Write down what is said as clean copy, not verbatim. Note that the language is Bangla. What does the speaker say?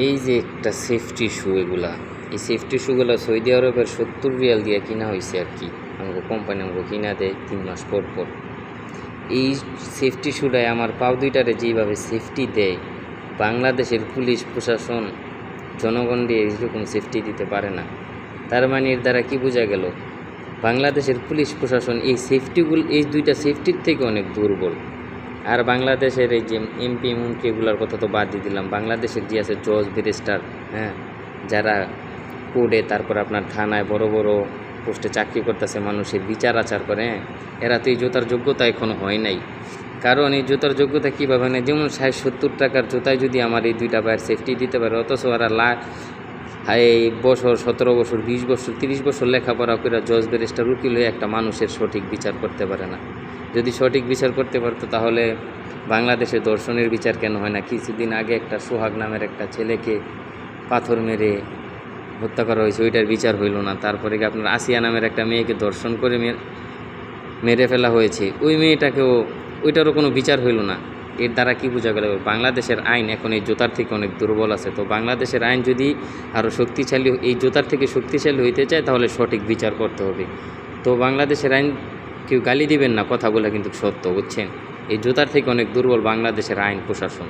এই যে একটা সেফটি শু, এগুলা এই সেফটি শুগুলো সৌদি আরবের 70 রিয়াল দিয়ে কিনা হয়েছে আর কি। আমাকে কোম্পানি আমাকে কিনা দেয় 3 মাস পর পর। এই সেফটি শুটায় আমার পাও দুইটারে যেইভাবে সেফটি দেয়, বাংলাদেশের পুলিশ প্রশাসন জনগণ দিয়ে এরকম সেফটি দিতে পারে না। তার মানে এর দ্বারা কি বোঝা গেল, বাংলাদেশের পুলিশ প্রশাসন এই সেফটিগুলো, এই দুইটা সেফটির থেকে অনেক দুর্বল। আর বাংলাদেশের এই যে এমপি মন্ত্রী এগুলোর কথা তো বাদ দিয়ে দিলাম, বাংলাদেশের যে আছে জজ ব্যারিস্টার, হ্যাঁ, যারা কোর্টে তারপর আপনার থানায় বড় বড় পোস্টে চাকরি করতেছে, মানুষের বিচার আচার করে, এরা তো এই জুতার যোগ্যতা এখনও হয় নাই। কারণ এই জুতার যোগ্যতা কীভাবে নেয়, যেমন 60-70 টাকার জুতায় যদি আমার এই দুইটা পায়ের সেফটি দিতে পারে, অথচ ওরা এই বছর 17 বছর 20 বছর 30 বছর লেখাপড়া করে জজ ব্যারিস্টার উকিল হয়ে একটা মানুষের সঠিক বিচার করতে পারে না। যদি সঠিক বিচার করতে পারতো তাহলে বাংলাদেশে ধর্ষণের বিচার কেন হয় না? কিছুদিন আগে একটা সোহাগ নামের একটা ছেলেকে পাথর মেরে হত্যা করা হয়েছে, ওইটার বিচার হইল না। তারপরে কি আপনার আসিয়া নামের একটা মেয়েকে ধর্ষণ করে মেরে ফেলা হয়েছে, ওই মেয়েটাকেও, ওইটারও কোনো বিচার হইল না। এর দ্বারা কি বোঝা গেল, বাংলাদেশের আইন এখন এই জুতার থেকে অনেক দুর্বল আছে। তো বাংলাদেশের আইন যদি আরও শক্তিশালী, এই জুতার থেকে শক্তিশালী হইতে চায়, তাহলে সঠিক বিচার করতে হবে। তো বাংলাদেশের আইন কেউ গালি দিবেন না, কথাগুলো কিন্তু সত্য, বুঝছেন? এই জুতার থেকে অনেক দুর্বল বাংলাদেশের আইন প্রশাসন।